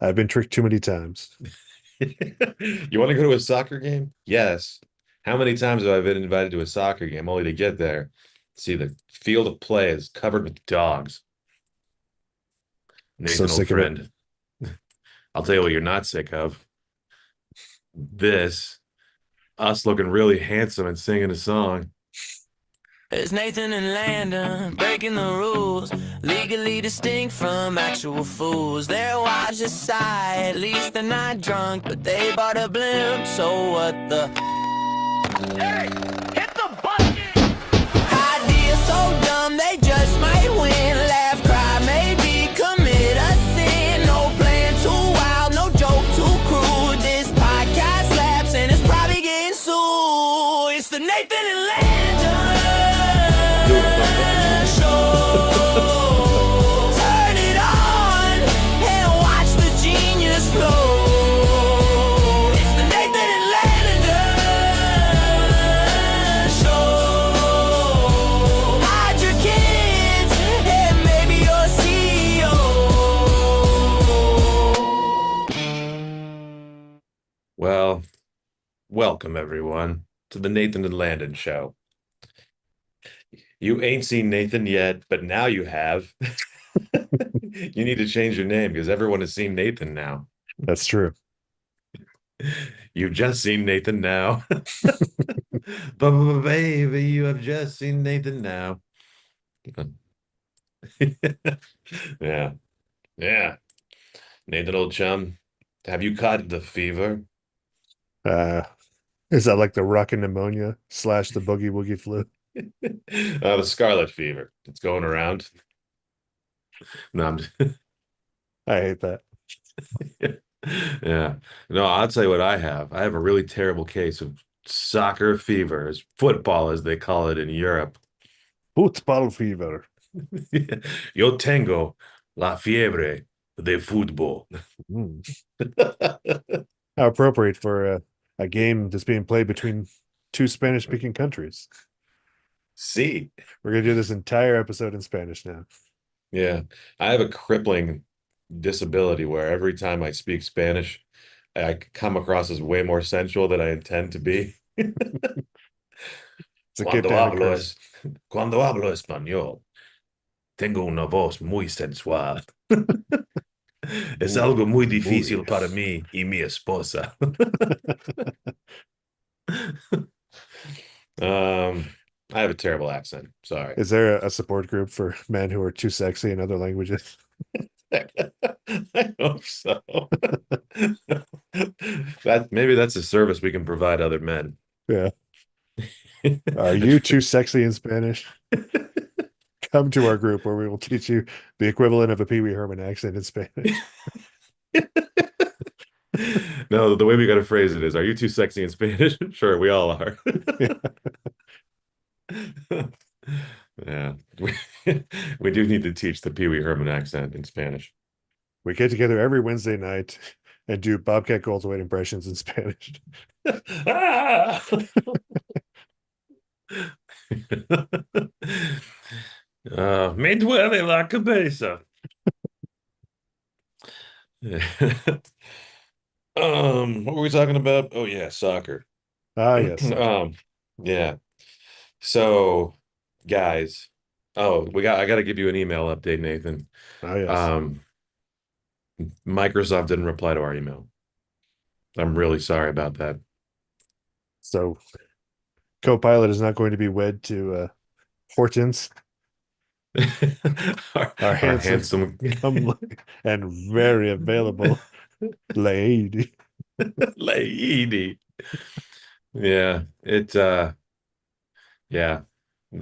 I've been tricked too many times. You want to go to a soccer game? Yes. How many times have I been invited to a soccer game only to get there? See, the field of play is covered with dogs. So Nathan, old sick of it. friend, I'll tell you what you're not sick of. This, us looking really handsome and singing a song. It's Nathan and Landon breaking the rules, legally distinct from actual fools. Their wives decide, at least they're not drunk, but they bought a blimp, so what the? Hey, hit the button! Idea so dumb, they just might win. Laugh, cry, maybe commit a sin. No plan too wild, no joke too crude. This podcast slaps and it's probably getting sued. It's the Nathan and Landon show. Turn it on and watch the genius flow. It's the Nathan and Landon show. Hide your kids and maybe your CEO. Well, welcome everyone to the Nathan and Landon show. You ain't seen Nathan yet, but now you have. You need to change your name because everyone has seen Nathan now. That's true. You've just seen Nathan now. But baby, you have just seen Nathan now. Yeah. Yeah. Nathan, old chum, have you caught the fever? Uh, is that like the rockin' pneumonia slash the boogie woogie flu? The scarlet fever. It's going around. No, I hate that. yeah. No, I'll tell you what I have. I have a really terrible case of soccer fever, as football as they call it in Europe. Football fever. Yo tengo la fiebre de fútbol. Mm. How appropriate for a game that's being played between two Spanish-speaking countries. See, We're gonna do this entire episode in Spanish now. yeah, I have a crippling disability where every time I speak Spanish, I come across as way more sensual than I intend to be. It's a gift Cuando and a hablo curse. es, cuando hablo español, tengo una voz muy sensual. Es algo muy Muy. difícil para mí y mi esposa. Um, I have a terrible accent. Sorry. Is there a support group for men who are too sexy in other languages? I hope so. That maybe that's a service we can provide other men. Yeah. Are you too sexy in Spanish? Come to our group where we will teach you the equivalent of a Pee Wee Herman accent in Spanish. No, the way we got to phrase it is, are you too sexy in Spanish? Sure, we all are. Yeah. Yeah. We, we do need to teach the Pee Wee Herman accent in Spanish. We get together every Wednesday night and do Bobcat Goldthwait impressions in Spanish. Ah! Me duele la cabeza. What were we talking about? Oh yeah, soccer. Ah, yes, soccer. Yeah. So, guys, I got to give you an email update, Nathan. Ah, yes. Um, Microsoft didn't reply to our email. I'm really sorry about that. So Copilot is not going to be wed to Hortense, our Our handsome, handsome comely, and very available lady. lady. Yeah, yeah.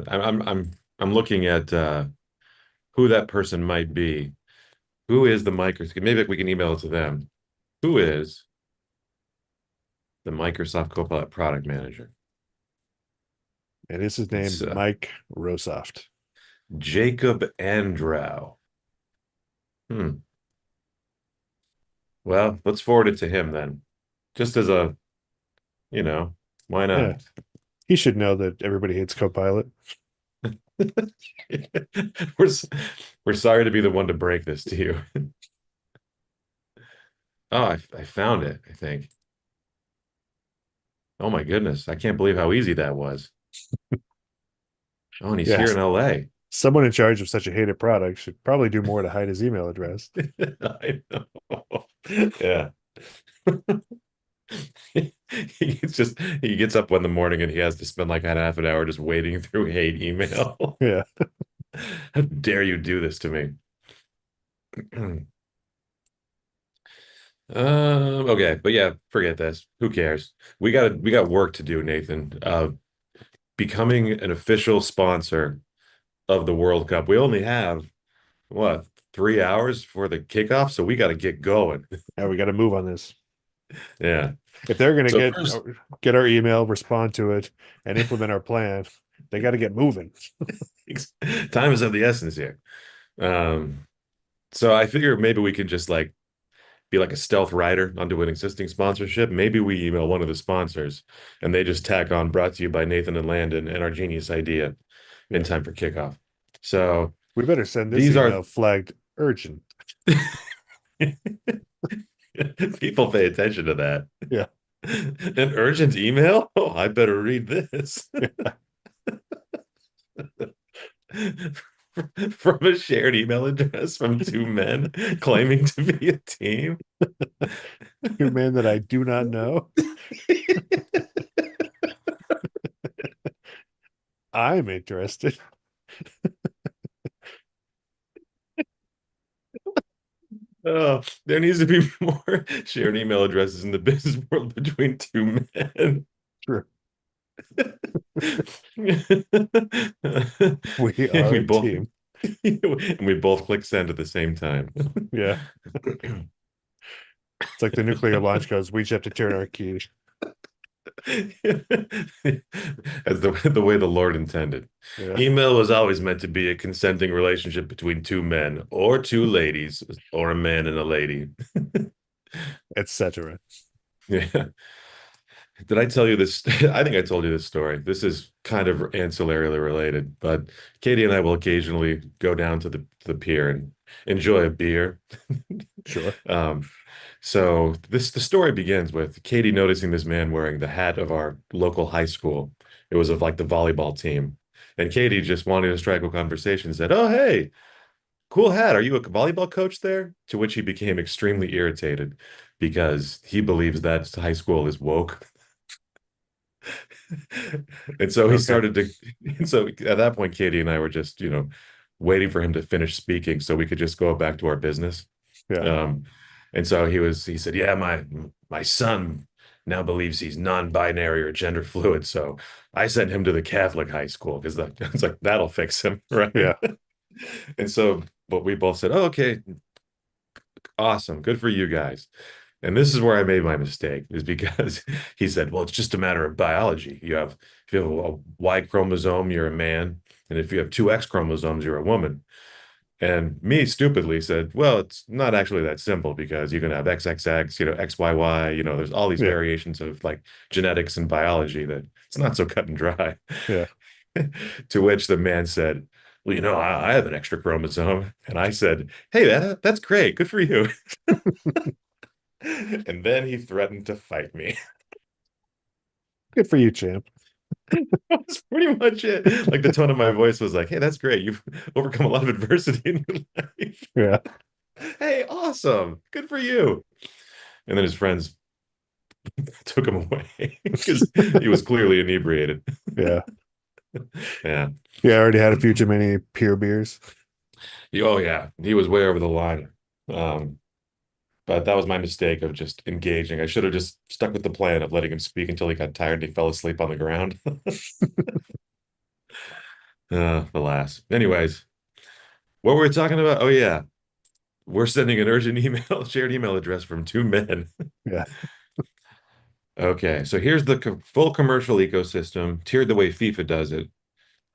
I'm looking at who that person might be. Who is the Microsoft? Maybe we can email it to them. Who is the Microsoft Copilot product manager? And this is It's named Mike Rosoft. Jacob Androw. Well, let's forward it to him then. Just as a, why Yeah, not? he should know that everybody hates Copilot. We're we're sorry to be the one to break this to you. Oh, I found it, I think. Oh my goodness. I can't believe how easy that was. Oh, and he's here in Yes. LA. Someone in charge of such a hated product should probably do more to hide his email address. I know. Yeah. He gets up one the morning and he has to spend like a half an hour just wading through hate email. Yeah. How dare you do this to me? Okay, but yeah, forget this. Who cares? We got work to do, Nathan. Becoming an official sponsor of the World Cup. We only have what, 3 hours for the kickoff, so we got to get going. Now we got to move on this. Yeah. If they're going to So first, get our email, respond to it, and implement our plan, they got to get moving. time is of the essence here. Um, so I figure maybe we could just like be like a stealth rider onto an existing sponsorship. Maybe we email one of the sponsors and they just tack on brought to you by Nathan and Landon and our genius idea in Yeah. time for kickoff. So We better send this these are email flagged urgent. people pay attention to that. Yeah. An urgent email? Oh, I better read this. From a shared email address from two men claiming to be a team. Two men that I do not know. I'm interested. Oh, there needs to be more shared email addresses in the business world between two men. True. We are We a both team. and we both click send at the same time. Yeah. It's like the nuclear launch codes. We each have to turn our key. As the way the Lord intended. Yeah. Email was always meant to be a consenting relationship between two men or two ladies or a man and a lady. Etc. Yeah. Did I tell you this? I think I told you this story. This is kind of ancillarily related, but Katie and I will occasionally go down to the pier and enjoy a beer. Sure. So the story begins with Katie noticing this man wearing the hat of our local high school. It was of like the volleyball team. And Katie just wanted to strike a conversation, said, "Oh, hey, cool hat. Are you a volleyball coach there?" To which he became extremely irritated because he believes that high school is woke. And so he Okay. started to, and so at that point, Katie and I were just, waiting for him to finish speaking so we could just go back to our business. Yeah. Um, and so he said, yeah, my son now believes he's non-binary or gender fluid. So I sent him to the Catholic high school because it's like that'll fix him, right? Yeah. And so, but we both said, oh, okay, awesome, good for you guys. And this is where I made my mistake, is because he said, well, it's just a matter of biology. If you have a Y chromosome, you're a man. And if you have two X chromosomes, you're a woman. And me stupidly said, well, it's not actually that simple because you can have XXX, XYY, there's all these Yeah. variations of like genetics and biology that it's not so cut and dry. Yeah. To which the man said, well, I have an extra chromosome. And I said, hey, that's great. Good for you. And then he threatened to fight me. Good for you, champ. That's pretty much it. Like the tone of my voice was like, hey, that's great. You've overcome a lot of adversity in your life. Yeah. Hey, awesome. Good for you. And then his friends took him away because he was clearly inebriated. Yeah. Yeah. Yeah. I already had a few too many peer beers. Oh, yeah. He was way over the line. Um, but that was my mistake of just engaging. I should have just stuck with the plan of letting him speak until he got tired and he fell asleep on the ground. Alas. Anyways, what were we talking about? Oh, yeah. We're sending an urgent email, shared email address from two men. Yeah. Okay, so here's the full commercial ecosystem, tiered the way FIFA does it.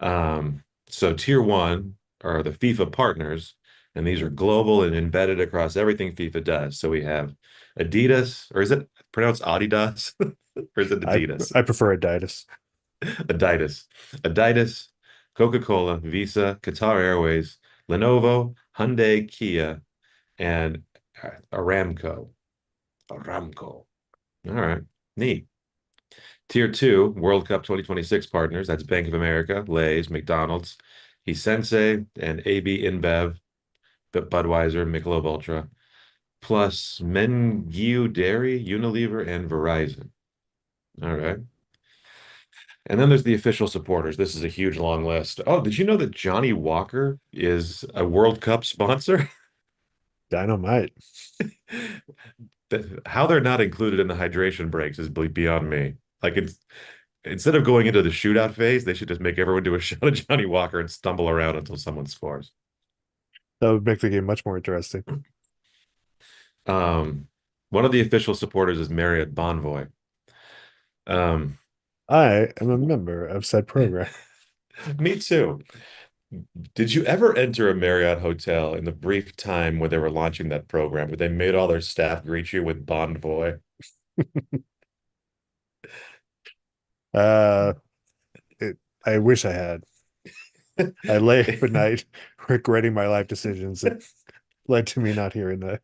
So tier one are the FIFA partners, and these are global and embedded across everything FIFA does. So we have Adidas, or is it pronounced Adidas? Or is it Adidas? I prefer Adidas. Adidas. Adidas, Coca-Cola, Visa, Qatar Airways, Lenovo, Hyundai, Kia, and Aramco. Aramco. All right, neat. Tier 2, World Cup 2026 partners. That's Bank of America, Lay's, McDonald's, Hisense, and AB InBev, Budweiser, Michelob Ultra, plus Mengyu Dairy, Unilever, and Verizon. All right. And then there's the official supporters. This is a huge long list. Oh, did you know that Johnny Walker is a World Cup sponsor? Dynamite. How they're not included in the hydration breaks is beyond me. Like it's instead of going into the shootout phase, they should just make everyone do a shot of Johnny Walker and stumble around until someone scores. That would make the game much more interesting. One of the official supporters is Marriott Bonvoy. I am a member of said program. Me too. Did you ever enter a Marriott hotel in the brief time when they were launching that program, where they made all their staff greet you with Bonvoy? I wish I had. I lay up at night regretting my life decisions that led to me not hearing that.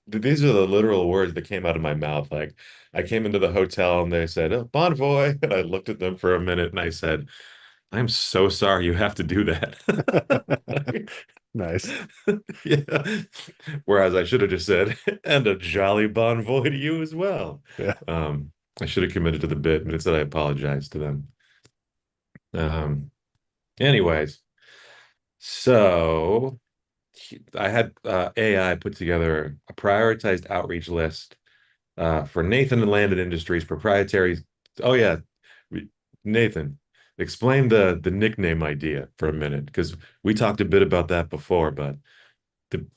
These are the literal words that came out of my mouth. Like I came into the hotel and they said, "Oh, Bonvoy," and I looked at them for a minute and I said, "I'm so sorry you have to do that." Nice. Yeah. Whereas I should have just said, "And a jolly Bonvoy to you as well." Yeah. I should have committed to the bit, but instead I apologized to them. Anyways, so I had AI put together a prioritized outreach list for Nathan and Landon Industries proprietary. Oh yeah, Nathan, explain the nickname idea for a minute because we talked a bit about that before, but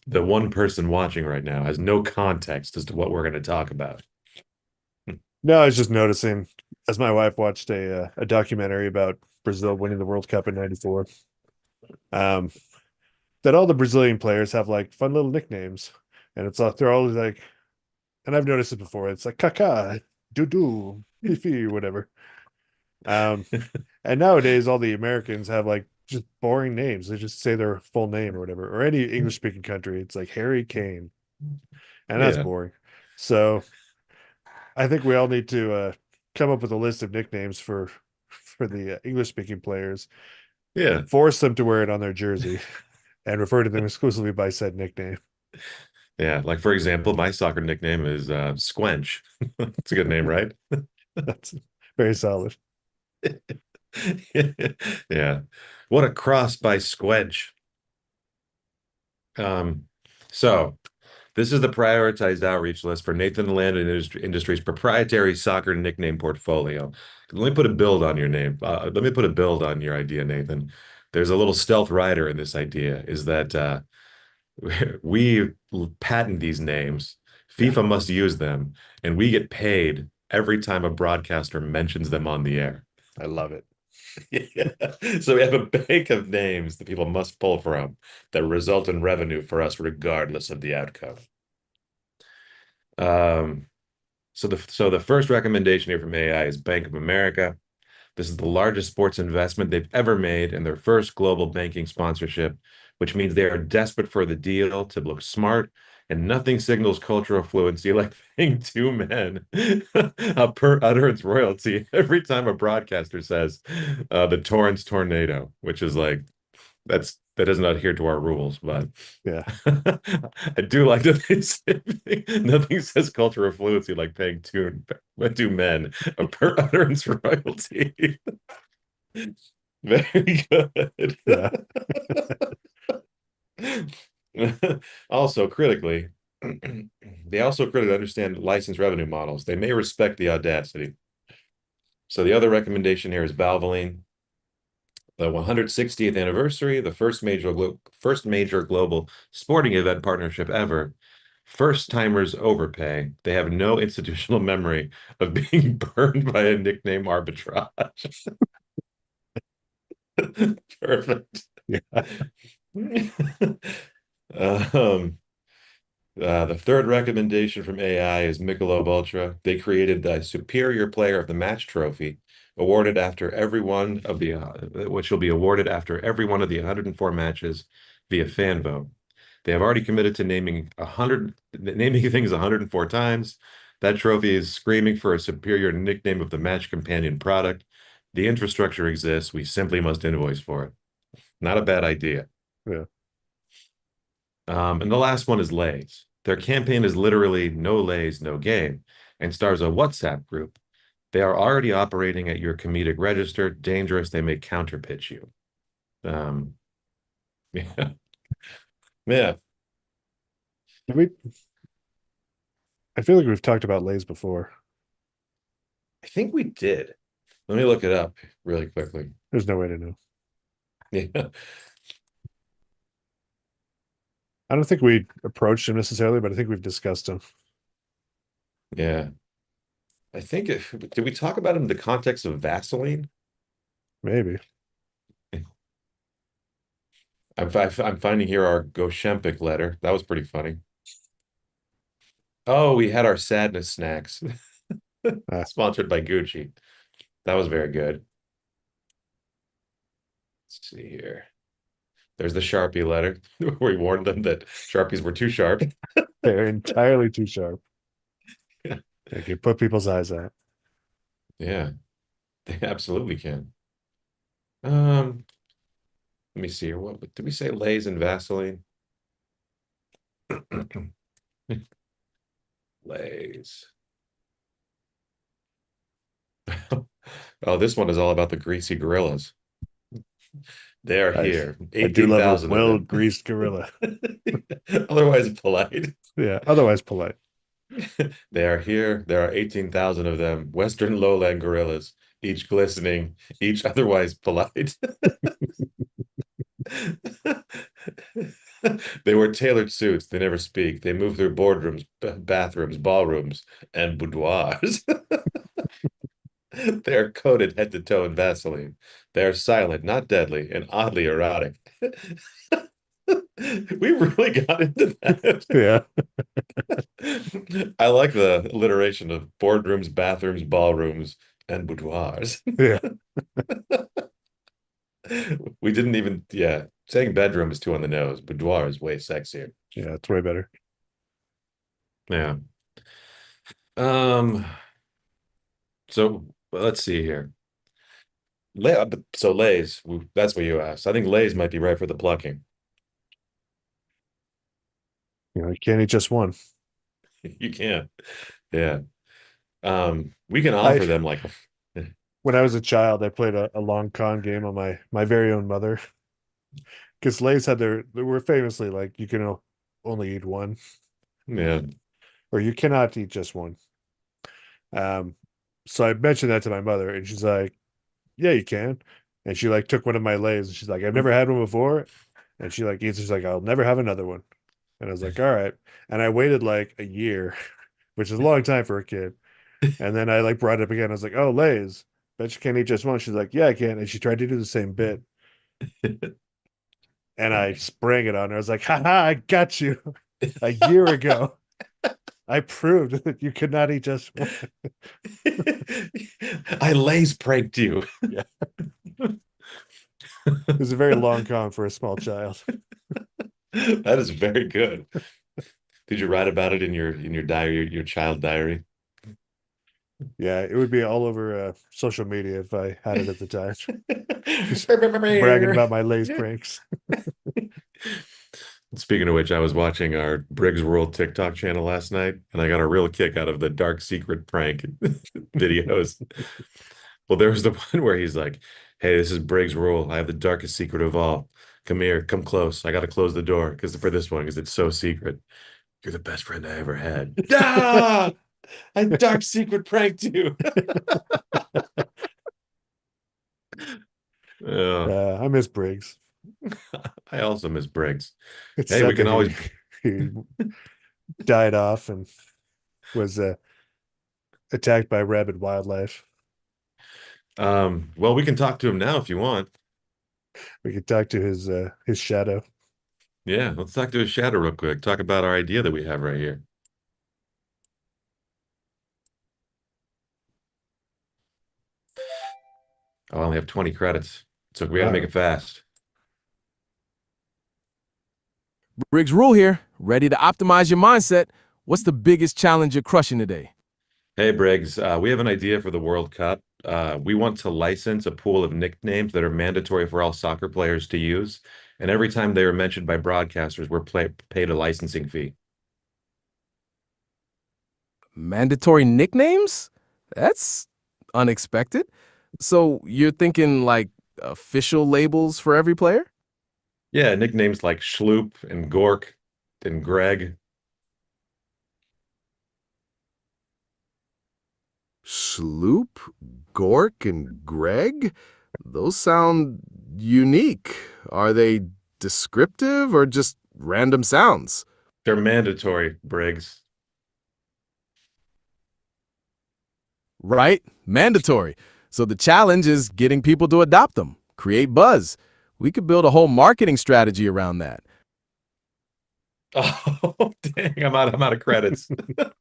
the one person watching right now has no context as to what we're going to talk about. No, I was just noticing as my wife watched a documentary about Brazil winning the World Cup in '94, that all the Brazilian players have like fun little nicknames, and they're all like, and I've noticed it before. It's like Kaká, Dudu, Fifi, whatever. And nowadays all the Americans have like just boring names. They just say their full name or whatever. Or any English speaking country, it's like Harry Kane, and that's Yeah. boring. So I think we all need to come up with a list of nicknames for the English speaking players. Yeah. Force them to wear it on their jersey and refer to them exclusively by said nickname. Yeah. Like, for example, my soccer nickname is Squench. It's a good name, right? That's very solid. Yeah. What a cross by Squench. So this is the prioritized outreach list for Nathan and Landon Industries proprietary soccer nickname portfolio. Let me put a build on your name. Let me put a build on your idea, Nathan. There's a little stealth rider in this idea, is that we patent these names. FIFA must use them, and we get paid every time a broadcaster mentions them on the air. I love it. Yeah. So we have a bank of names that people must pull from that result in revenue for us regardless of the outcome. So the first recommendation here from AI is Bank of America. This is the largest sports investment they've ever made in their first global banking sponsorship, which means they are desperate for the deal to look smart, and nothing signals cultural fluency like paying two men a per utterance royalty every time a broadcaster says the Torrance tornado, which is like that doesn't adhere to our rules, but Yeah. I do like that they say nothing says cultural fluency like paying two men a per utterance royalty. Very good. Yeah. Also, critically, they also critically understand license revenue models. They may respect the audacity. So the other recommendation here is Valvoline. The 160th anniversary, the first major global sporting event partnership ever. First timers overpay. They have no institutional memory of being burned by a nickname arbitrage. Perfect. Yeah. The third recommendation from AI is Michelob Ultra. They created the Superior Player of the Match trophy, awarded after every one of the, which will be awarded after every one of the 104 matches via fan vote. They have already committed to naming things 104 times. That trophy is screaming for a superior nickname of the match companion product. The infrastructure exists. We simply must invoice for it. Not a bad idea. Yeah. And the last one is Lays. Their campaign is literally no Lays, no game, and stars a WhatsApp group. They are already operating at your comedic register. Dangerous, they may counterpitch you. Um, yeah, yeah. Did we? I feel like we've talked about Lays before. I think we did. Let me look it up really quickly. There's no way to know. Yeah, I don't think we approached him necessarily, but I think we've discussed him. yeah. Did we talk about him in the context of Vaseline? Maybe. I'm finding here our Goshempic letter. That was pretty funny. Oh, we had our sadness snacks, Ah, sponsored by Gucci. That was very good. Let's see here. There's the Sharpie letter where we warned them that Sharpies were too sharp. they're entirely too sharp. Yeah. They can put people's eyes out. Yeah, they absolutely can. Let me see here. What did we say? Lay's and Vaseline? Lay's. Oh, this one is all about the greasy gorillas. They are I here. I do love a 18,000 of them. well-greased gorilla. Otherwise polite. Yeah, otherwise polite. They are here. There are 18,000 of them. Western lowland gorillas, each glistening, each otherwise polite. They wear tailored suits. They never speak. They move through boardrooms, bathrooms, ballrooms, and boudoirs. They are coated head to toe in Vaseline. They are silent, not deadly, and oddly erotic. We really got into that. Yeah. I like the alliteration of boardrooms, bathrooms, ballrooms, and boudoirs. Yeah. We didn't even, yeah, saying bedroom is too on the nose. Boudoir is way sexier. Yeah, it's way better. Yeah. Um, so let's see here. So Lay's, that's what you asked. I think Lay's might be right for the plucking. You can't eat just one. You can't. Yeah. We can I offer them like when I was a child, I played a long con game on my very own mother. Because Lay's had they were famously like you can only eat one, yeah. or you cannot eat just one. Um, so I mentioned that to my mother, and she's like, "Yeah, you can." And she like took one of my Lay's, and she's like, "I've never had one before." And she like eats. She's like, "I'll never have another one." And I was like, "All right." And I waited like a year, which is a long time for a kid. And then I like brought it up again. I was like, "Oh, Lay's, bet you can't eat just one." She's like, "Yeah, I can." And she tried to do the same bit, and I sprang it on her. I was like, "Ha ha! I got you a year ago. I proved that you could not eat just one." I Lay's pranked you. Yeah. It was a very long con for a small child. That is very good. Did you write about it in your diary, your child diary? Yeah, it would be all over social media if I had it at the time. Just bragging about my Lay's pranks. Speaking of which, I was watching our Briggs World TikTok channel last night, and I got a real kick out of the dark secret prank videos. Well, there was the one where he's like, "Hey, this is Briggs Rule. I have the darkest secret of all. Come here, come close. I got to close the door because for this one, because it's so secret. You're the best friend I ever had." Ah! I dark secret pranked you. Oh, I miss Briggs. I also miss Briggs. It's Hey, we sad can that always he died off and was attacked by rabid wildlife. well, we can talk to him now if you want. We could talk to his shadow. Yeah, let's talk to his shadow real quick. Talk about our idea that we have right here. Oh, I only have 20 credits, so we got to make Uh, it fast. Briggs Rule here, ready to optimize your mindset. What's the biggest challenge you're crushing today? Hey Briggs, we have an idea for the World Cup. We want to license a pool of nicknames that are mandatory for all soccer players to use, and every time they are mentioned by broadcasters, paid a licensing fee. Mandatory nicknames? That's unexpected. So you're thinking like official labels for every player? Yeah, nicknames like Schloop and Gork and Greg. Sloop, Gork, and Greg? Those sound unique. Are they descriptive or just random sounds? They're mandatory, Briggs. Right? Mandatory. So the challenge is getting people to adopt them, create buzz. We could build a whole marketing strategy around that. Oh, dang, I'm out of credits. I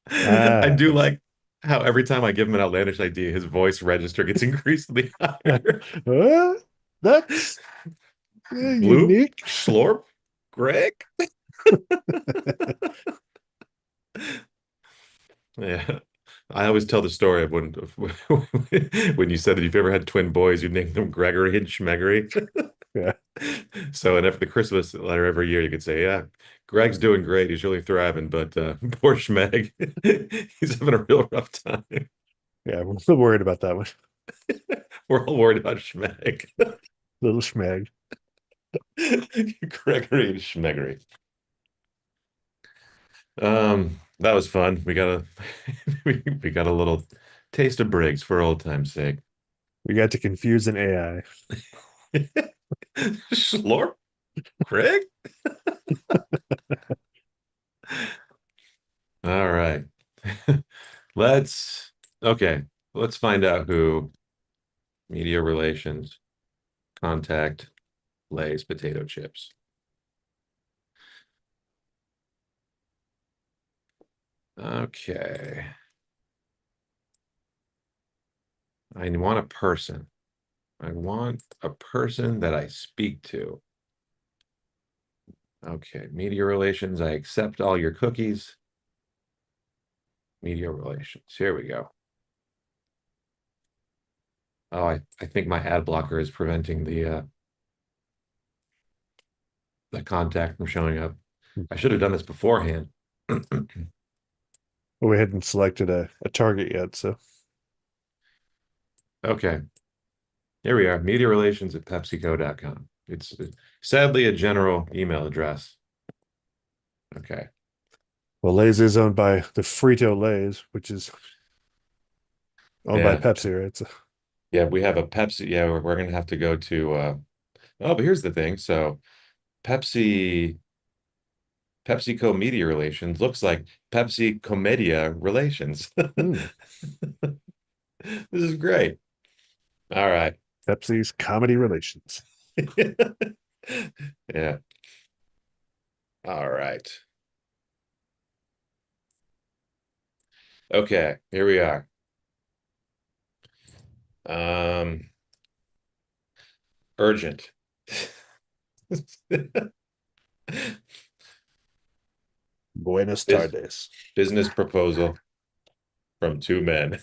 Ah, do like how every time I give him an outlandish idea, his voice register gets increasingly higher. that's Bloop, unique. Schlorp, Greg. Yeah. I always tell the story of when when you said that if you ever had twin boys, you'd name them Gregory and Schmegory. Yeah. So, and after the Christmas letter every year, you could say, "Yeah, Greg's doing great. He's really thriving, but poor Schmeg, he's having a real rough time. Yeah, we're still worried about that one. We're all worried about Schmeg, Little schmag. Gregory and Schmegory." That was fun. We got a we got a little taste of Briggs for old time's sake. We got to confuse an AI. Schlorp, Greg. All right. Let's okay. Let's find out who media relations contact Lay's potato chips. Okay. I want a person. I want a person that I speak to. Okay, media relations. I accept all your cookies. Media relations. Here we go. Oh, I think my ad blocker is preventing the contact from showing up. I should have done this beforehand. Well, we hadn't selected a target yet, so Okay. Here we are, media relations at PepsiCo.com. It's sadly a general email address. Okay. well, Lay's is owned by the Frito Lays, which is owned by Yeah. Pepsi, right? So, Yeah, we have a Pepsi. Yeah, we're gonna have to go to oh, but here's the thing. So Pepsi PepsiCo Media Relations looks like Pepsi Comedia Relations. hmm, This is great. All right. Pepsi's comedy relations. Yeah. All right. Okay, here we are. Urgent. Buenos Bus- tardes. Business proposal from two men.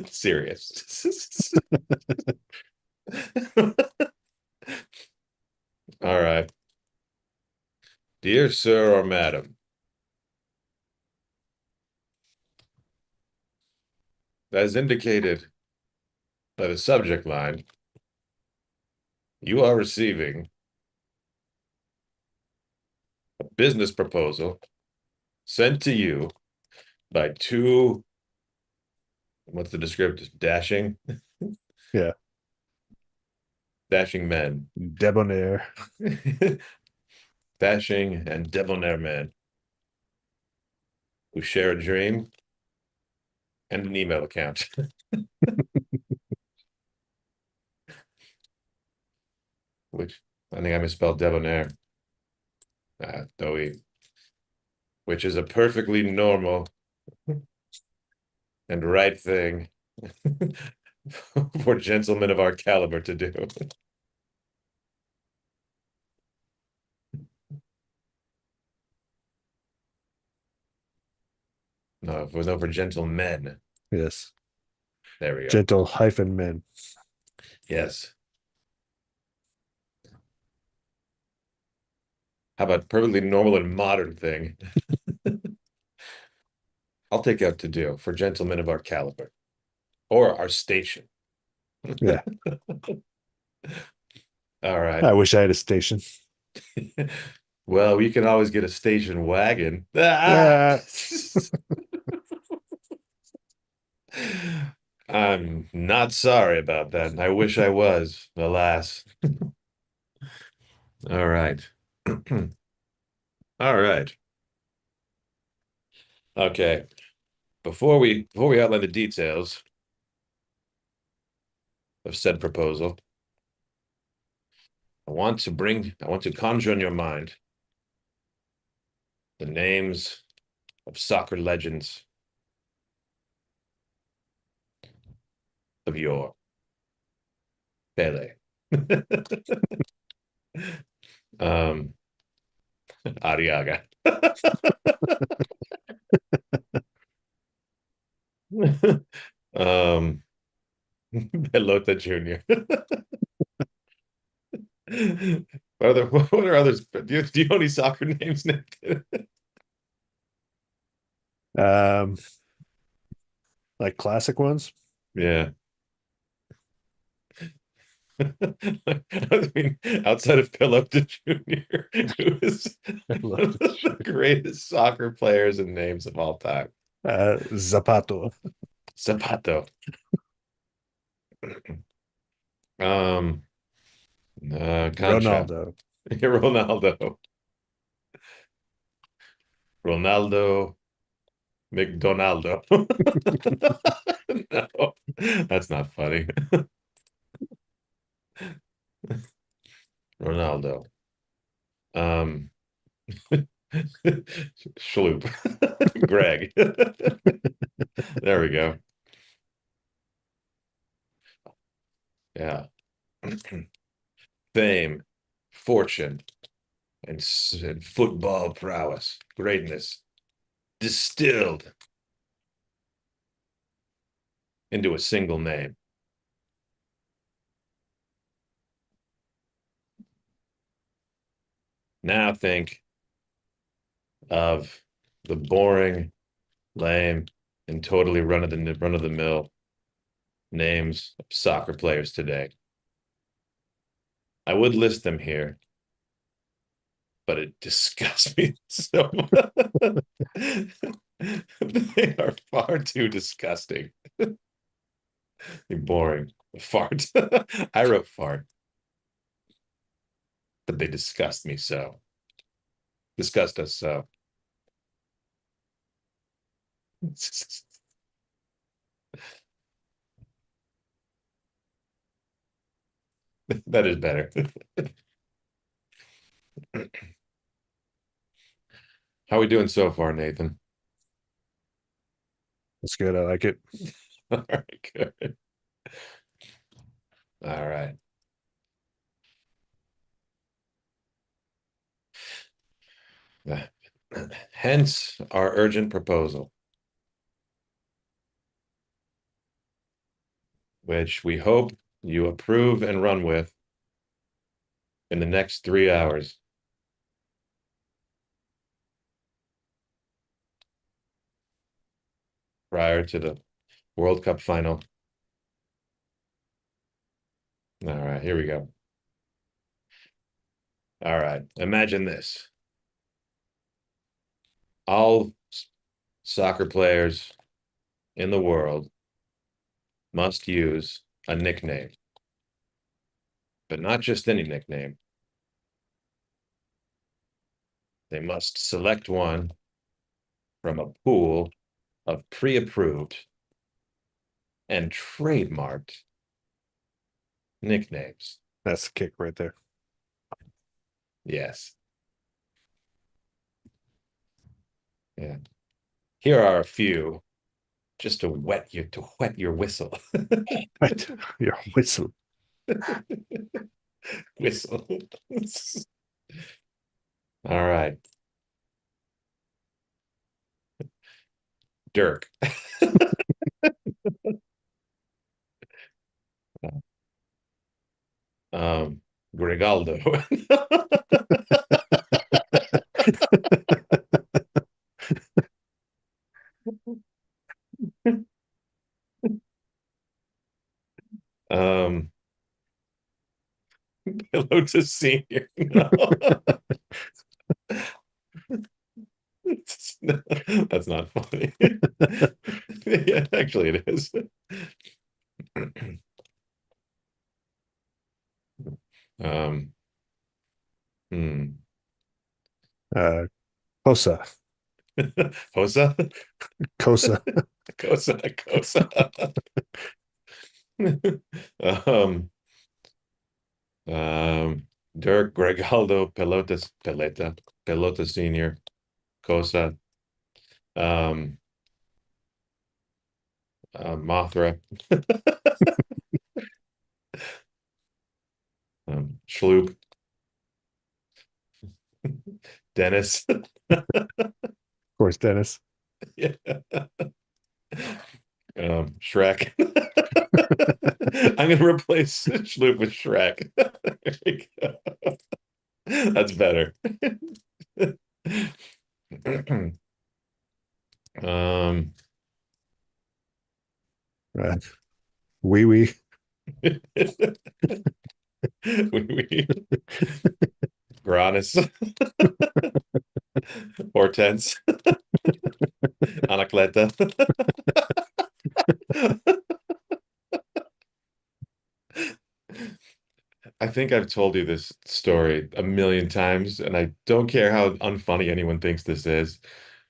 Serious. All right. Dear sir or madam, as indicated by the subject line, you are receiving a business proposal sent to you by two, what's the descriptive? Yeah, Dashing men. debonair. Dashing and debonair men who share a dream and an email account. Which I think I misspelled debonair. Doughy. Which is a perfectly normal and right thing for gentlemen of our caliber to do. No, if it was over gentlemen. Yes. There we go. Gentle hyphen men. Yes. How about perfectly normal and modern thing? I'll take out to do for gentlemen of our caliber or our station. Yeah. All right. I wish I had a station. Well, we can always get a station wagon. Ah. I'm not sorry about that. I wish I was, alas. All right. All right. Okay. Before we outline the details of said proposal, I want to conjure in your mind the names of soccer legends of yore. Pele. um Ariaga. um Pelota Jr. What are others? Do you know any soccer names, Nick? Um, like classic ones. Yeah. I mean, outside of Pelota Jr., who is one of the greatest soccer players and names of all time. Zapato. Zapato. Um, Concha. Ronaldo. Ronaldo. Ronaldo McDonaldo. No, that's not funny. Ronaldo. Um, Schloop. Greg. There we go. Yeah. Fame, fortune, and football prowess, greatness, distilled into a single name. Now think of the boring, lame, and totally run of the mill names of soccer players today. I would list them here, but it disgusts me so much. They are far too disgusting. Boring. Fart. I wrote fart, but they disgust me so. Disgust us so. That is better. How are we doing so far, Nathan? That's good. I like it. All right, good. All right. Hence our urgent proposal, which we hope you approve and run with in the next 3 hours. Prior to the World Cup final. All right, here we go. All right, imagine this. All soccer players in the world must use a nickname, but not just any nickname. They must select one from a pool of pre-approved and trademarked nicknames. That's the kick right there. Yes. Yeah. Here are a few just to wet your whistle. Right. Your whistle. Whistle. All right. Dirk. Grigaldo. um Lotus Senior. No. That's not funny. Yeah, actually it is. Um, hmm. Uh, Kosa. Hosa? Kosa. Cosa. Um, Dirk Gregaldo Pelota Senior, Cosa, um, Mothra, Schloop, Dennis. Of course, Dennis. Yeah. Shrek. I'm gonna replace Schloop with Shrek. There we go. That's better. Um, Uh, Wee wee. we Granus, Hortense, Anacleta. I think I've told you this story a million times, and I don't care how unfunny anyone thinks this is.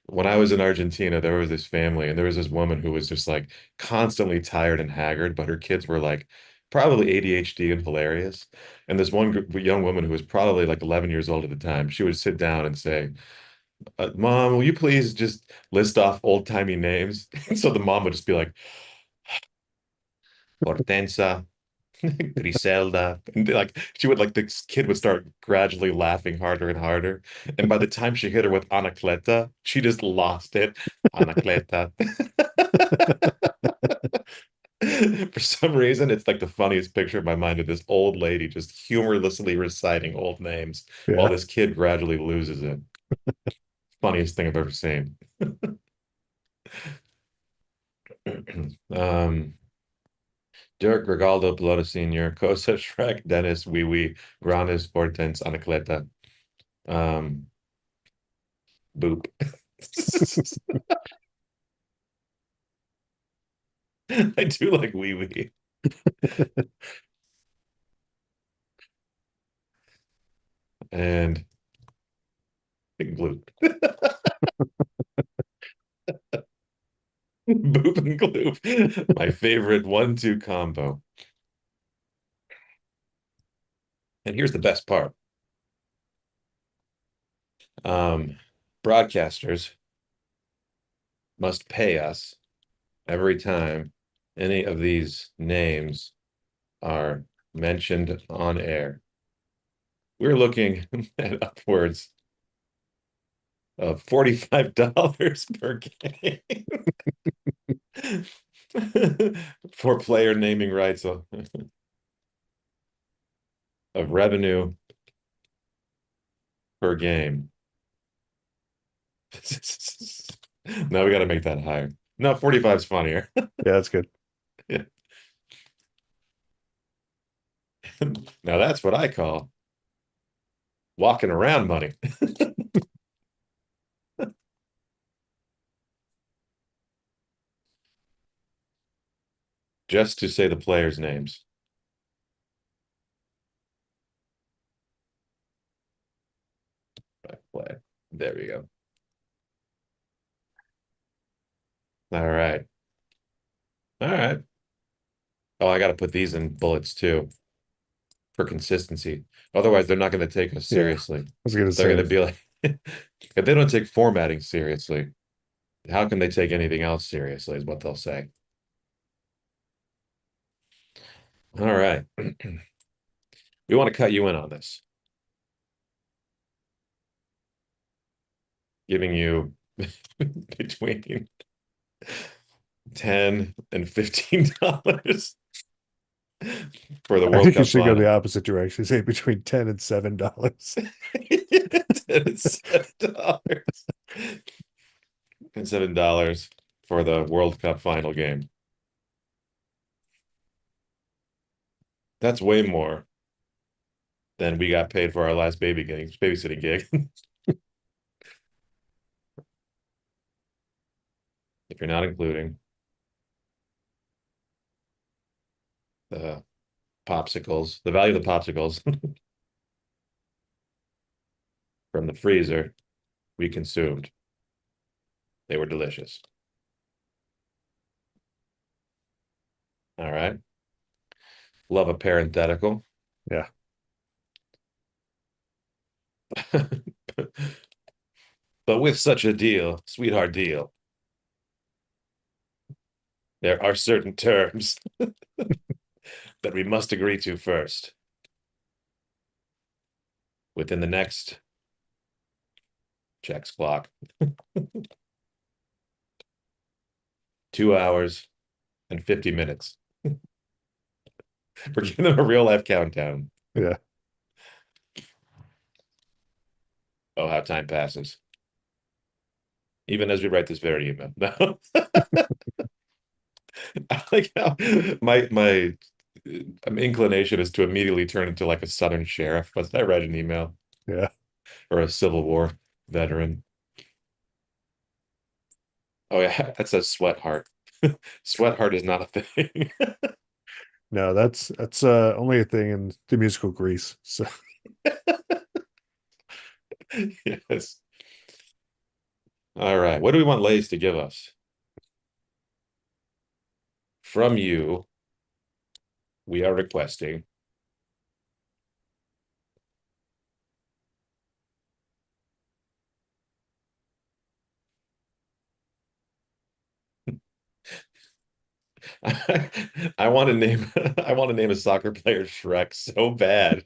When I was in Argentina, there was this family, and there was this woman who was just like constantly tired and haggard, but her kids were like probably ADHD and hilarious. And this one young woman who was probably like 11 years old at the time, she would sit down and say, Mom, will you please just list off old-timey names? So the mom would just be like, Hortensa, Griselda. And like she would like the kid would start gradually laughing harder and harder. And by the time she hit her with Anacleta, she just lost it. Anacleta. For some reason, it's like the funniest picture in my mind of this old lady just humorlessly reciting old names while Yeah. this kid gradually loses it. Funniest thing I've ever seen. um, Dirk, Regaldo, Pelota Senior, Cosa, Shrek, Dennis, Wee Wee, Granis, Hortense, Anacleta, um, Boop. I do like Wee Wee. And Big Bloop. Boop and Gloop. My favorite 1-2 combo. And here's the best part. Um, Broadcasters must pay us every time any of these names are mentioned on air. We're looking at upwards of $45 per game for player naming rights of revenue per game. No, we got to make that higher. No, 45 is funnier. Yeah, that's good. Yeah. Now that's what I call walking around money. Just to say the players' names. Play. There we go. All right. All right. Oh, I got to put these in bullets too for consistency. Otherwise, they're not going to take us Yeah. I seriously. was gonna They're going to say be like, if they don't take formatting seriously, How can they take anything else seriously is what they'll say. All right. We want to cut you in on this, giving you between 10 and $15 for the I World think you Cup should go final. the opposite direction. Say between $10 and $7. 10 and $7. And $7 for the World Cup final game. That's way more than we got paid for our last babysitting gig. If you're not including the popsicles, the value of the popsicles from the freezer we consumed. They were delicious. All right. Love a parenthetical. Yeah. But with such a deal, sweetheart deal, there are certain terms that we must agree to first. Within the next checks clock, 2 hours and 50 minutes. We're giving them a real life countdown. Yeah. Oh, how time passes. Even as we write this very email. No. I like how my inclination is to immediately turn into like a Southern sheriff. Was I read an email? Yeah. Or a Civil War veteran. Oh yeah, that says sweat heart. Sweat heart is not a thing. No, that's only a thing in the musical Grease. So Yes. All right. What do we want Lay's to give us? From you, we are requesting I want to name I want to name a soccer player Shrek so bad.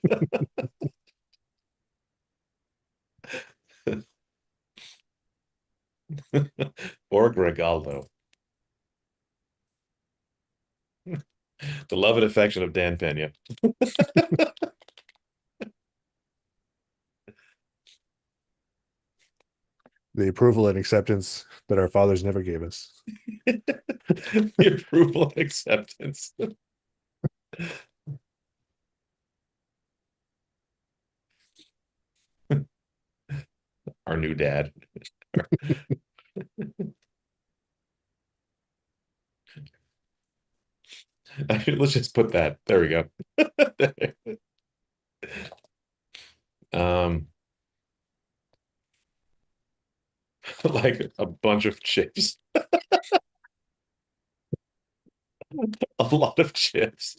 Or Gregaldo. The love and affection of Dan Pena. the approval and acceptance that our fathers never gave us. The approval and acceptance. Our new dad. Let's just put that. There we go. Um, like a bunch of chips. A lot of chips.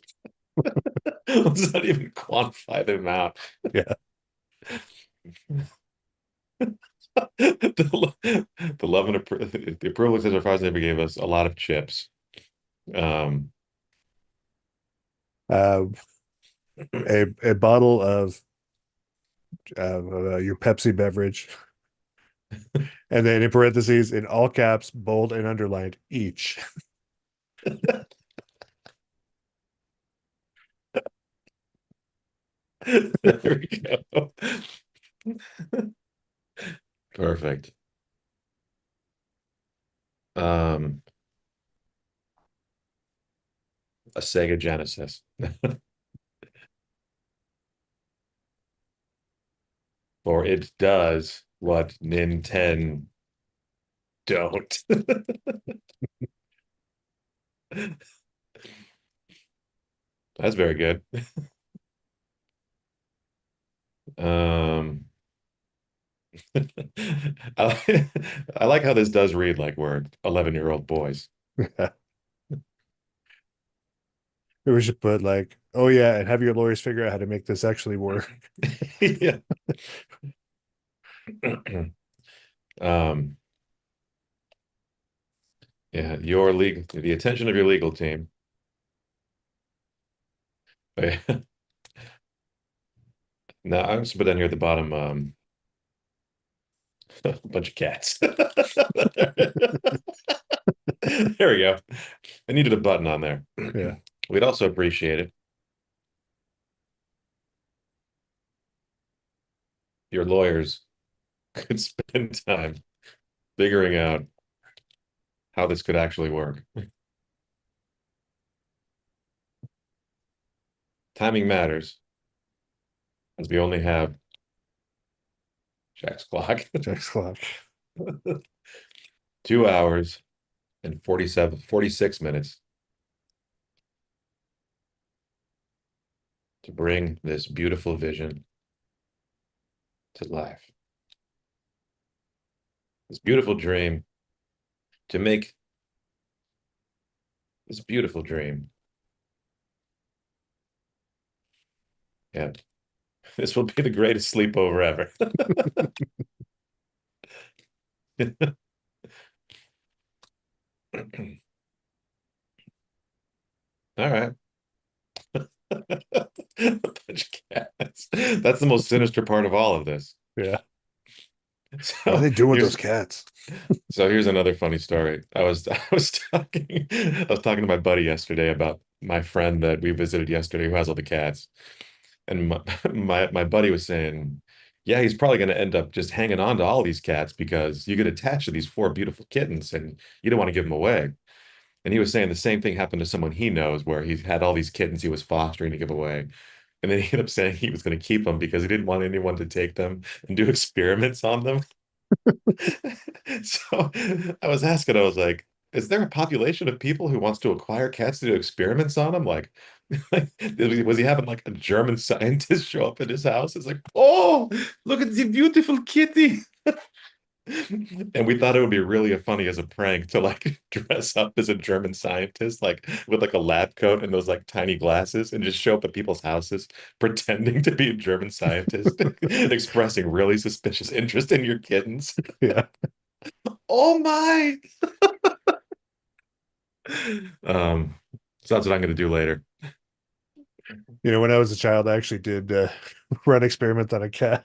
Let's not even quantify the amount. Yeah. The love and the approval says our fathers never gave us a lot of chips. Um, Uh, a bottle of your Pepsi beverage, and then in parentheses, in all caps, bold and underlined, each. there we go. Perfect. A Sega Genesis. For it does what Nintendo don't. That's very good. Um, I like how this does read like we're 11-year-old boys. We should put like, oh yeah, and have your lawyers figure out how to make this actually work. Yeah. Um, Yeah, your legal, the attention of your legal team. Now I'm just put down here at the bottom, a bunch of cats. There we go. I needed a button on there. Yeah. We'd also appreciate it. Your lawyers could spend time figuring out how this could actually work. Timing matters, as we only have Jack's clock. Jack's clock. 2 hours and 46 minutes to bring this beautiful vision to life. This beautiful dream, to make this beautiful dream. Yeah, this will be the greatest sleepover ever. All right. A bunch of cats. That's the most sinister part of all of this. Yeah. So What are they doing with here's- those cats? So here's another funny story. I was talking to my buddy yesterday about my friend that we visited yesterday who has all the cats. And my buddy was saying, yeah, he's probably going to end up just hanging on to all these cats because you get attached to these four beautiful kittens and you don't want to give them away. And he was saying the same thing happened to someone he knows where he had all these kittens he was fostering to give away. And then he ended up saying he was going to keep them because he didn't want anyone to take them and do experiments on them. So I was asking, I was like, is there a population of people who wants to acquire cats to do experiments on them? Like, was he having like a German scientist show up at his house? It's like, oh, look at the beautiful kitty. And we thought it would be really funny as a prank to like dress up as a German scientist, like with like a lab coat and those like tiny glasses, and just show up at people's houses pretending to be a German scientist, expressing really suspicious interest in your kittens. Yeah. Oh my. So that's what I'm gonna do later. You know, when I was a child, I actually did run experiments on a cat,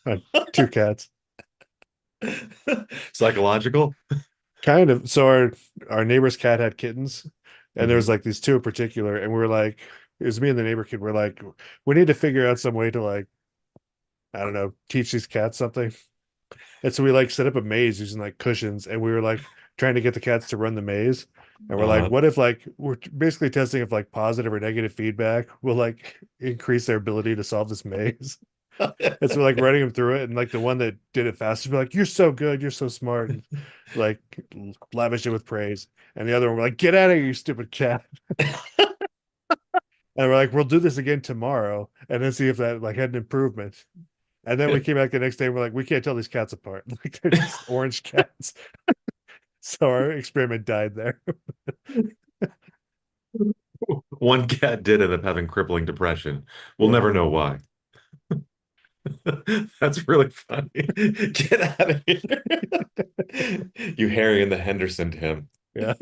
on two cats. Psychological. Kind of. So our neighbor's cat had kittens, and there was Mhm. like these two in particular, and we were like, it was me and the neighbor kid. We're like, we need to figure out some way to like, I don't know, teach these cats something. And so we like set up a maze using like cushions, and we were like trying to get the cats to run the maze. And we're like, Uh-huh. what if like we're basically testing if like positive or negative feedback will like increase their ability to solve this maze. And so we're like running them through it, and like the one that did it fastest, be like, "You're so good, you're so smart," and like lavish it with praise. And the other one, we're like, "Get out of here, you stupid cat!" And we're like, "We'll do this again tomorrow, and then see if that like had an improvement." And then we came back the next day, and we're like, "We can't tell these cats apart. Like they're just orange cats." So our experiment died there. One cat did end up having crippling depression. We'll Yeah. never know why. That's really funny. Get out of here. You Harry and the Henderson to him. Yeah.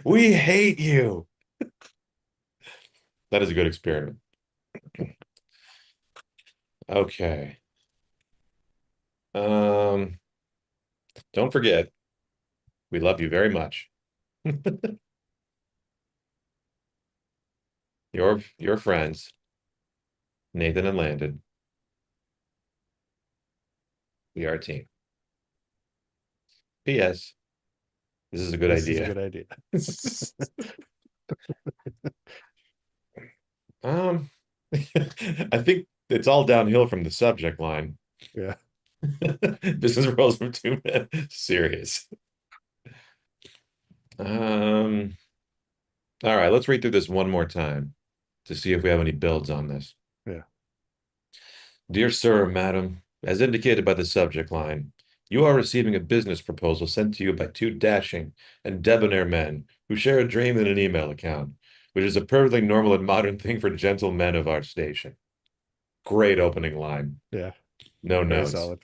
We hate you. That is a good experiment. Okay. Um, don't forget, we love you very much. Your friends, Nathan and Landon. We are a team. P.S. This is a good This is a idea. good idea. Um, I think it's all downhill from the subject line. Yeah. Business rules from two men. Serious. Um, all right, let's read through this one more time to see if we have any builds on this. Yeah. Dear sir or madam, as indicated by the subject line, you are receiving a business proposal sent to you by two dashing and debonair men who share a dream and an email account, which is a perfectly normal and modern thing for gentlemen of our station. Great opening line. Yeah. No Very notes. solid.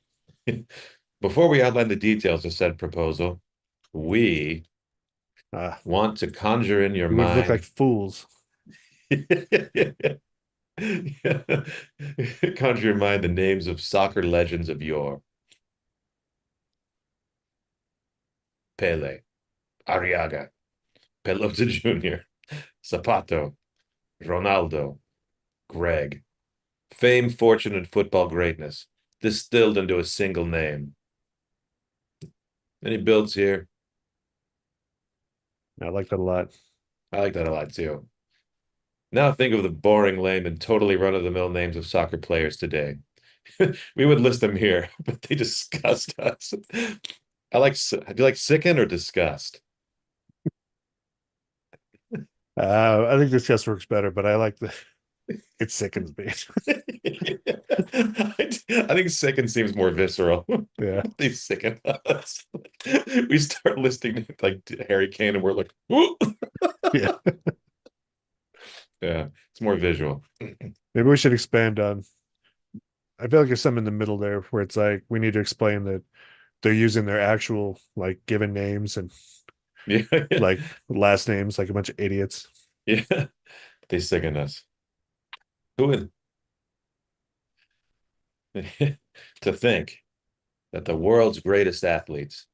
Before we outline the details of said proposal, we Want to conjure in your we would look like mind. fools. Conjure in mind the names of soccer legends of yore. Pele, Arriaga, Pelota Jr., Zapato, Ronaldo, Greg. Fame, fortune, and football greatness distilled into a single name. Any builds here? I like that a lot. I like that a lot too. Now think of the boring, lame, and totally run-of-the-mill names of soccer players today. We would list them here, but they disgust us. Do you like sicken or disgust? I think this guess works better, but I like the it sickens me. I think sicken seems more visceral. Yeah. They sicken us. We start listing like Harry Kane and we're like, "Ooh." Yeah. Yeah, it's more visual. Maybe we should expand on. I feel like there's some in the middle there where it's like we need to explain that they're using their actual like given names and Yeah, like last names like a bunch of idiots. yeah, they sicken us. Who would to think that the world's greatest athletes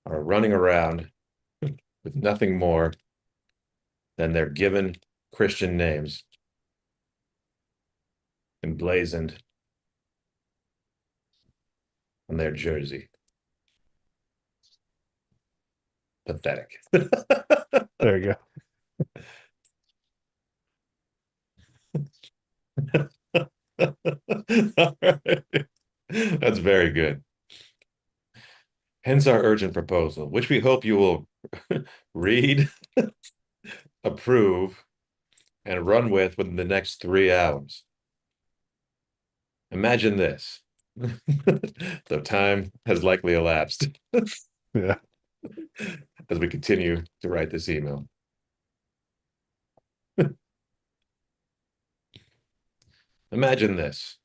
are running around with nothing more than their given Christian names emblazoned on their jersey. Pathetic. There you All right. That's very good. Hence our urgent proposal, which we hope you will read, approve, and run with within the next 3 hours. Imagine this, though time has likely elapsed go. Yeah. as we continue to write this email. Imagine this.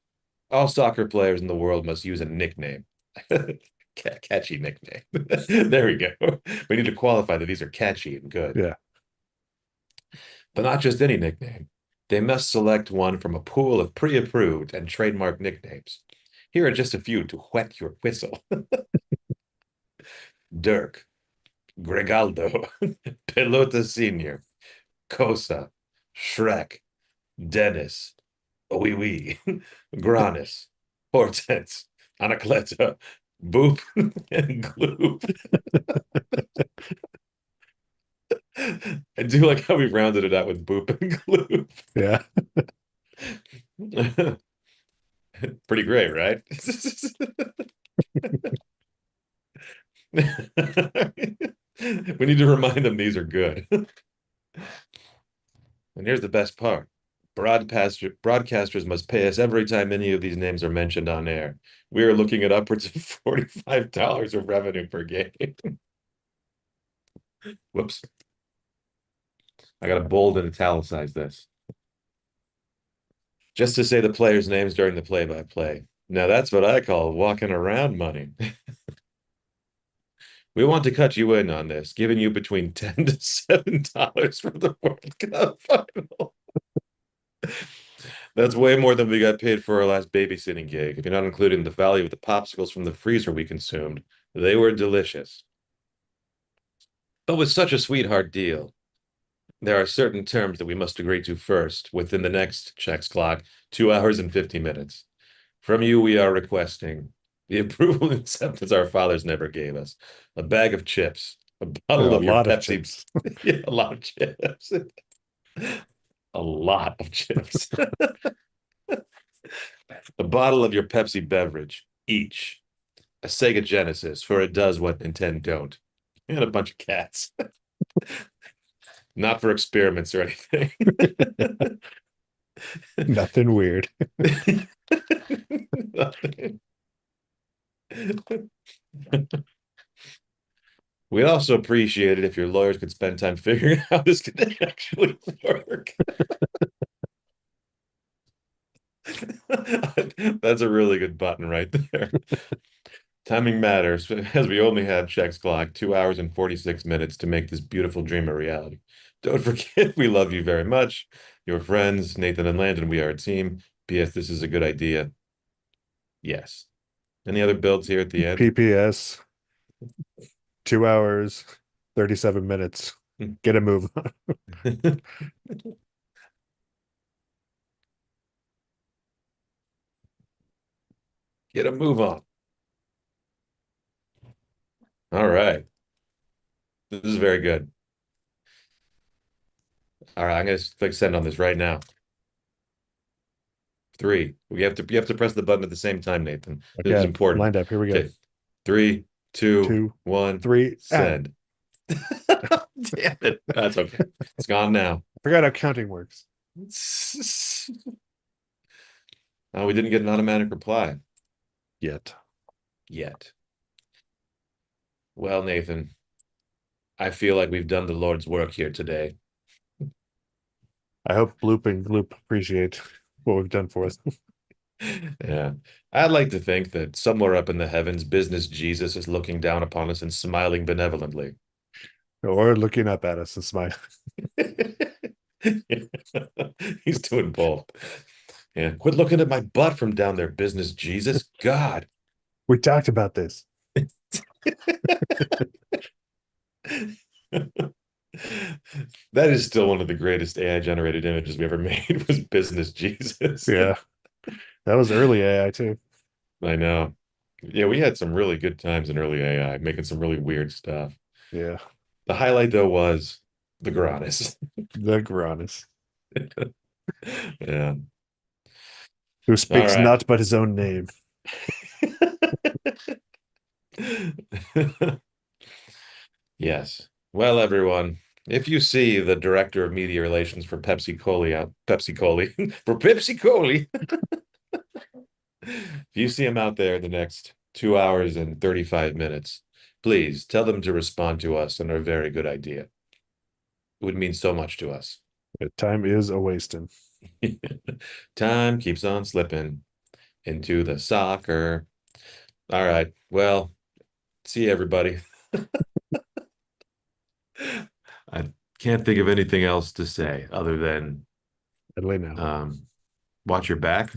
All soccer players in the world must use a nickname. Catchy nickname. There we go. We need to qualify that these are catchy and good. Yeah. But not just any nickname. They must select one from a pool of pre-approved and trademark nicknames. Here are just a few to whet your whistle. Dirk, Gregaldo, Pelota Senior, Cosa, Shrek, Dennis, Wee Wee, Granis, Hortense, Anacleta, Boop, and Gloop. I do like how we rounded it out with Boop and Gloop. Yeah. Pretty great, right? We need to remind them these are good. And here's the best part. Broadcasters must pay us every time any of these names are mentioned on air. We are looking at upwards of $45 of revenue per game. Whoops. I got to bold and italicize this. Just to say the players' names during the play-by-play. Now that's what I call walking around money. We want to cut you in on this, giving you between $10 to $7 for the World Cup final. That's way more than we got paid for our last babysitting gig. If you're not including the value of the popsicles from the freezer we consumed, they were delicious. But with such a sweetheart deal, there are certain terms that we must agree to first within the next checks clock, 2 hours and 50 minutes. From you, we are requesting the approval and acceptance our fathers never gave us. A bag of chips, a bottle A of your lot of Pepsi. chips. Yeah, a lot of chips. A lot of chips. A bottle of your Pepsi beverage, each. A Sega Genesis, for it does what Nintendo don't. And a bunch of cats. Not for experiments or anything. Nothing weird. We'd also appreciate it if your lawyers could spend time figuring out how this can actually work. That's a really good button right there. Timing matters, as we only had Check's clock 2 hours and 46 minutes to make this beautiful dream a reality. Don't forget, we love you very much. Your friends, Nathan and Landon, we are a team. P.S. This is a good idea. Yes. Any other builds here at the end? PPS, 2 hours, 37 minutes. Get a move on. Get a move on. All right. This is very good. All right, I'm gonna click send on this right now. 3. You have to press the button at the same time, Nathan. This is Okay, important. lined up. Here we go. Okay. 3, 2, 2, 1, 3, send. Damn it. That's okay. It's gone now. Forgot how counting works. Oh, we didn't get an automatic reply Yet. Well, Nathan, I feel like we've done the Lord's work here today. I hope Bloop and Gloop appreciate what we've done for us. Yeah. I'd like to think that somewhere up in the heavens, business Jesus is looking down upon us and smiling benevolently. Or looking up at us and smiling. He's doing both. Yeah. Quit looking at my butt from down there, business Jesus. God. We talked about this. That is still one of the greatest AI generated images we ever made was business Jesus. Yeah. That was early AI too. I know. Yeah, we had some really good times in early AI, making some really weird stuff. Yeah. The highlight though was the Granis. The Granis. Yeah. Who speaks right. not but his own name. Yes. Well, everyone, if you see the director of media relations for Pepsi Cola for Pepsi Cola, if you see him out there in the next 2 hours and 35 minutes, please tell them to respond to us on our very good idea. It would mean so much to us. Time is a wasting. Time keeps on slipping into the soccer. All right. Well, see everybody. I can't think of anything else to say other than Now. watch your back.